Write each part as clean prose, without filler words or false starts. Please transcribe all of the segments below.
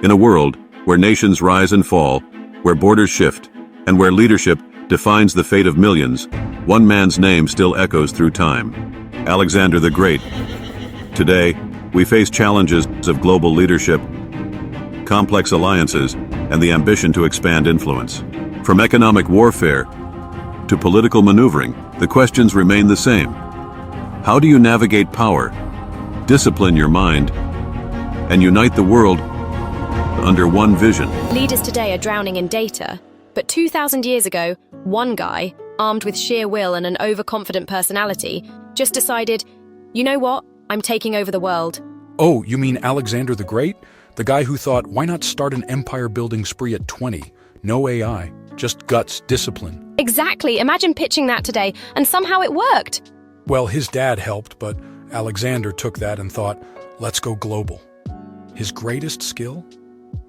In a world where nations rise and fall, where borders shift, and where leadership defines the fate of millions, one man's name still echoes through time: Alexander the Great. Today, we face challenges of global leadership, complex alliances, and the ambition to expand influence. From economic warfare to political maneuvering, the questions remain the same. How do you navigate power, discipline your mind, and unite the world under one vision? Leaders today are drowning in data, but 2,000 years ago, one guy, armed with sheer will and an overconfident personality, just decided, you know what, I'm taking over the world. Oh, you mean Alexander the Great? The guy who thought, why not start an empire-building spree at 20? No AI, just guts, discipline. Exactly, imagine pitching that today, and somehow it worked. Well, his dad helped, but Alexander took that and thought, let's go global. His greatest skill?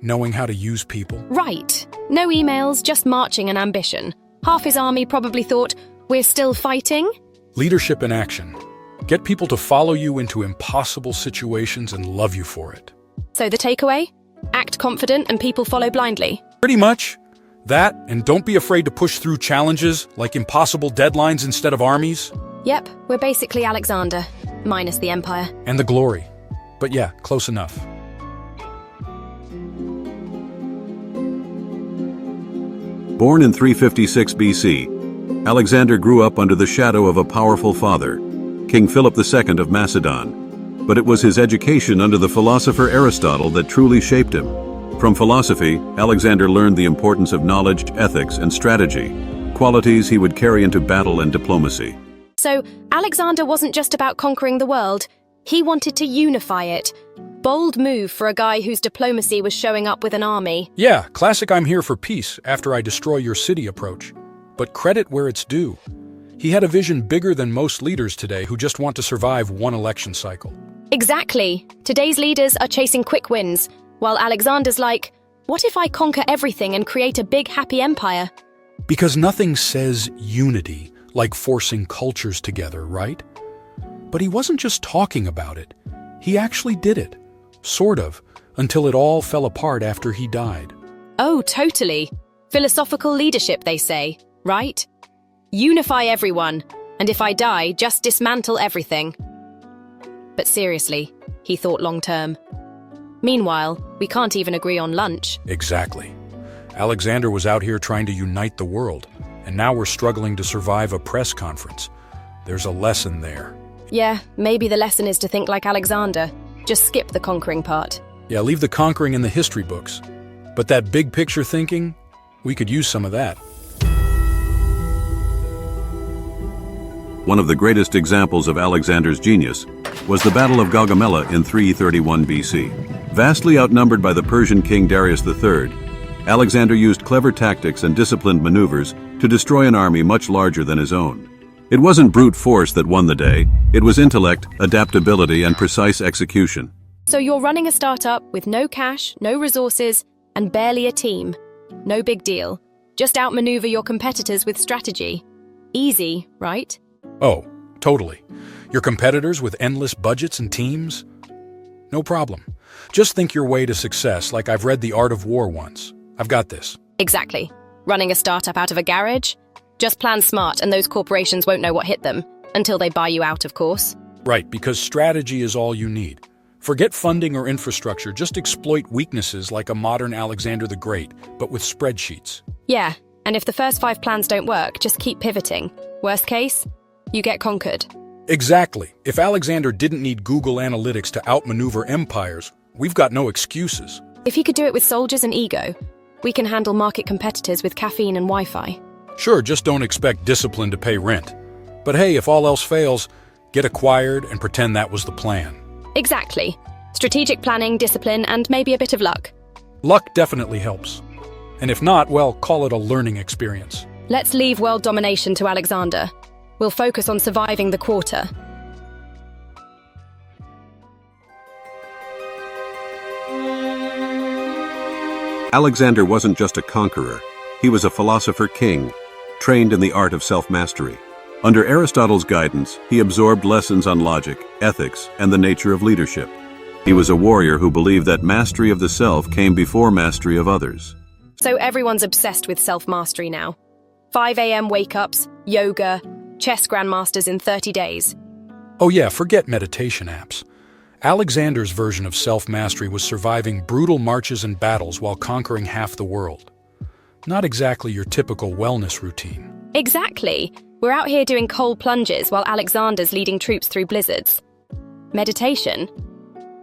Knowing how to use people. Right. No emails, just marching and ambition. Half his army probably thought, we're still fighting? Leadership in action. Get people to follow you into impossible situations and love you for it. So the takeaway? Act confident and people follow blindly. Pretty much. That, and don't be afraid to push through challenges, like impossible deadlines instead of armies. Yep, we're basically Alexander, minus the empire. And the glory. But yeah, close enough. Born in 356 BC, Alexander grew up under the shadow of a powerful father, King Philip II of Macedon. But it was his education under the philosopher Aristotle that truly shaped him. From philosophy, Alexander learned the importance of knowledge, ethics, and strategy, qualities he would carry into battle and diplomacy. So, Alexander wasn't just about conquering the world, he wanted to unify it. Bold move for a guy whose diplomacy was showing up with an army. Yeah, classic I'm here for peace after I destroy your city approach. But credit where it's due. He had a vision bigger than most leaders today who just want to survive one election cycle. Exactly. Today's leaders are chasing quick wins, while Alexander's like, what if I conquer everything and create a big happy empire? Because nothing says unity like forcing cultures together, right? But he wasn't just talking about it. He actually did it. Sort of, until it all fell apart after he died. Oh, totally. Philosophical leadership, they say, right? Unify everyone, and if I die, just dismantle everything. But seriously, he thought long-term. Meanwhile, we can't even agree on lunch. Exactly. Alexander was out here trying to unite the world, and now we're struggling to survive a press conference. There's a lesson there. Yeah, maybe the lesson is to think like Alexander. Just skip the conquering part. Yeah, leave the conquering in the history books. But that big picture thinking, we could use some of that. One of the greatest examples of Alexander's genius was the Battle of Gaugamela in 331 BC. Vastly outnumbered by the Persian king Darius III, Alexander used clever tactics and disciplined maneuvers to destroy an army much larger than his own. It wasn't brute force that won the day, it was intellect, adaptability, and precise execution. So you're running a startup with no cash, no resources, and barely a team. No big deal. Just outmaneuver your competitors with strategy. Easy, right? Oh, totally. Your competitors with endless budgets and teams? No problem. Just think your way to success like I've read The Art of War once. I've got this. Exactly. Running a startup out of a garage? Just plan smart and those corporations won't know what hit them. Until they buy you out, of course. Right, because strategy is all you need. Forget funding or infrastructure, just exploit weaknesses like a modern Alexander the Great, but with spreadsheets. Yeah, and if the first 5 plans don't work, just keep pivoting. Worst case, you get conquered. Exactly. If Alexander didn't need Google Analytics to outmaneuver empires, we've got no excuses. If he could do it with soldiers and ego, we can handle market competitors with caffeine and Wi-Fi. Sure, just don't expect discipline to pay rent. But hey, if all else fails, get acquired and pretend that was the plan. Exactly. Strategic planning, discipline, and maybe a bit of luck. Luck definitely helps. And if not, well, call it a learning experience. Let's leave world domination to Alexander. We'll focus on surviving the quarter. Alexander wasn't just a conqueror, he was a philosopher king, trained in the art of self-mastery. Under Aristotle's guidance, he absorbed lessons on logic, ethics, and the nature of leadership. He was a warrior who believed that mastery of the self came before mastery of others. So everyone's obsessed with self-mastery now. 5 a.m. wake-ups, yoga, chess grandmasters in 30 days. Oh yeah, forget meditation apps. Alexander's version of self-mastery was surviving brutal marches and battles while conquering half the world. Not exactly your typical wellness routine. Exactly. We're out here doing cold plunges while Alexander's leading troops through blizzards. Meditation?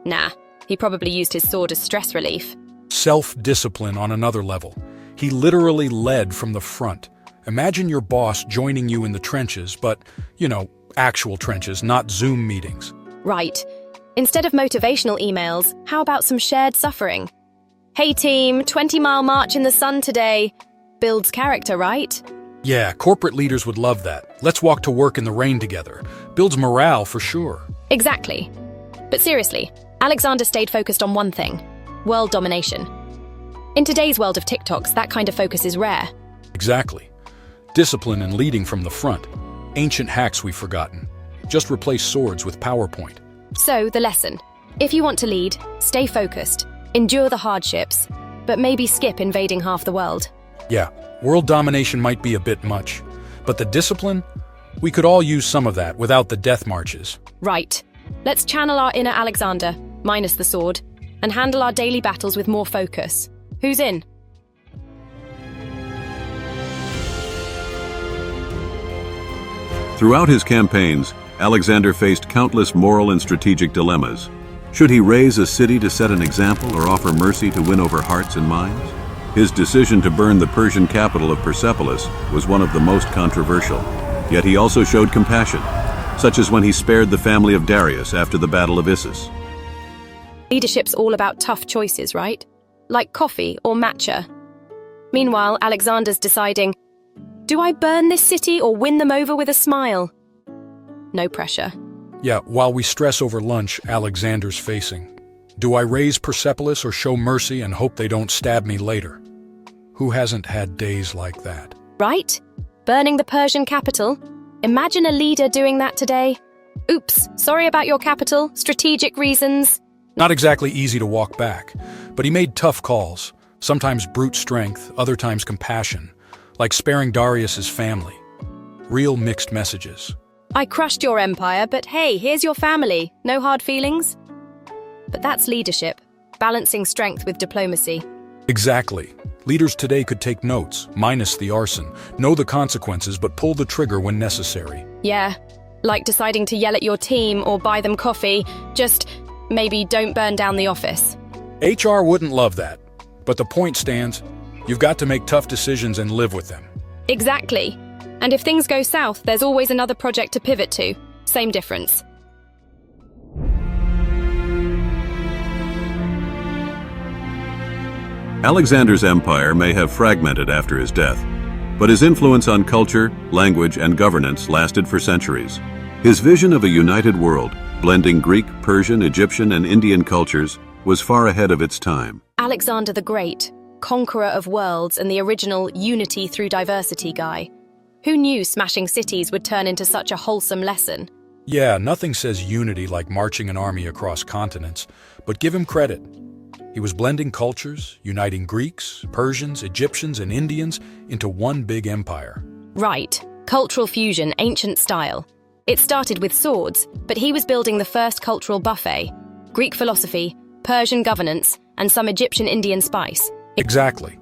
Nah, he probably used his sword as stress relief. Self-discipline on another level. He literally led from the front. Imagine your boss joining you in the trenches, but, actual trenches, not Zoom meetings. Right. Instead of motivational emails, how about some shared suffering? Hey team, 20-mile march in the sun today. Builds character, right? Yeah, corporate leaders would love that. Let's walk to work in the rain together. Builds morale for sure. Exactly. But seriously, Alexander stayed focused on one thing: world domination. In today's world of TikToks, that kind of focus is rare. Exactly. Discipline and leading from the front. Ancient hacks we've forgotten. Just replace swords with PowerPoint. So, the lesson. If you want to lead, stay focused, endure the hardships, but maybe skip invading half the world. Yeah, world domination might be a bit much, but the discipline? We could all use some of that without the death marches. Right. Let's channel our inner Alexander, minus the sword, and handle our daily battles with more focus. Who's in? Throughout his campaigns, Alexander faced countless moral and strategic dilemmas. Should he raise a city to set an example or offer mercy to win over hearts and minds? His decision to burn the Persian capital of Persepolis was one of the most controversial. Yet he also showed compassion, such as when he spared the family of Darius after the Battle of Issus. Leadership's all about tough choices, right? Like coffee or matcha. Meanwhile, Alexander's deciding, do I burn this city or win them over with a smile? No pressure. Yeah, while we stress over lunch, Alexander's facing. Do I raise Persepolis or show mercy and hope they don't stab me later? Who hasn't had days like that? Right? Burning the Persian capital? Imagine a leader doing that today. Oops, sorry about your capital, strategic reasons. Not exactly easy to walk back, but he made tough calls, sometimes brute strength, other times compassion, like sparing Darius's family. Real mixed messages. I crushed your empire, but hey, here's your family. No hard feelings? But that's leadership, balancing strength with diplomacy. Exactly. Leaders today could take notes, minus the arson, know the consequences, but pull the trigger when necessary. Yeah, like deciding to yell at your team or buy them coffee, just maybe don't burn down the office. HR wouldn't love that, but the point stands. You've got to make tough decisions and live with them. Exactly. And if things go south, there's always another project to pivot to. Same difference. Alexander's empire may have fragmented after his death, but his influence on culture, language, and governance lasted for centuries. His vision of a united world, blending Greek, Persian, Egyptian, and Indian cultures, was far ahead of its time. Alexander the Great, conqueror of worlds and the original unity through diversity guy. Who knew smashing cities would turn into such a wholesome lesson? Yeah, nothing says unity like marching an army across continents, but give him credit. He was blending cultures, uniting Greeks, Persians, Egyptians, and Indians into one big empire. Right. Cultural fusion, ancient style. It started with swords, but he was building the first cultural buffet. Greek philosophy, Persian governance, and some Egyptian-Indian spice. Exactly.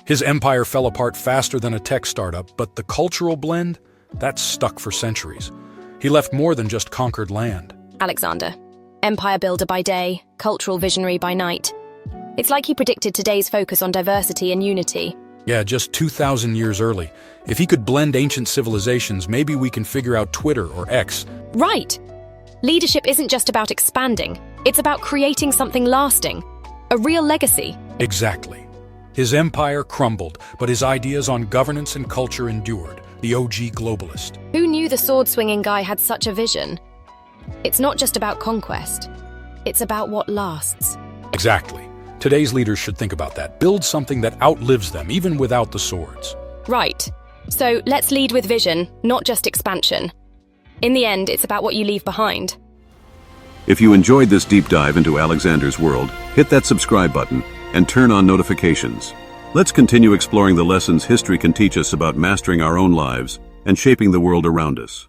His empire fell apart faster than a tech startup, but the cultural blend, that's stuck for centuries. He left more than just conquered land. Alexander. Empire builder by day, cultural visionary by night. It's like he predicted today's focus on diversity and unity. Yeah, just 2,000 years early. If he could blend ancient civilizations, maybe we can figure out Twitter or X. Right! Leadership isn't just about expanding. It's about creating something lasting. A real legacy. Exactly. His empire crumbled, but his ideas on governance and culture endured. The OG globalist. Who knew the sword-swinging guy had such a vision? It's not just about conquest. It's about what lasts. Exactly. Today's leaders should think about that. Build something that outlives them, even without the swords. Right. So let's lead with vision, not just expansion. In the end, it's about what you leave behind. If you enjoyed this deep dive into Alexander's world, hit that subscribe button and turn on notifications. Let's continue exploring the lessons history can teach us about mastering our own lives and shaping the world around us.